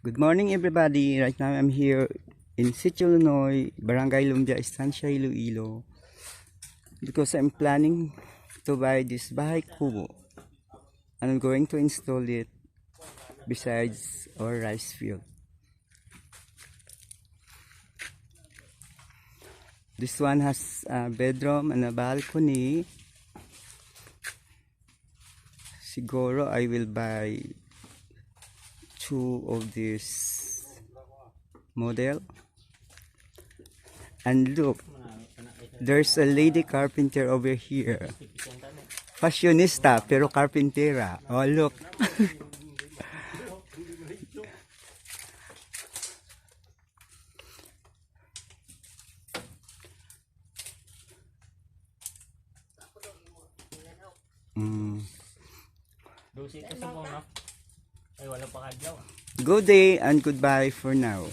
Good morning everybody. Right now I'm here in Sitio Lunoy, Barangay Lumbia, Estancia Iloilo, because I'm planning to buy this bahay kubo and I'm going to install it besides our rice field. This one has a bedroom and a balcony. Siguro I will buy two of this model. And look, there's a lady carpenter over here. Fashionista pero carpentera. Oh look. Good day and goodbye for now.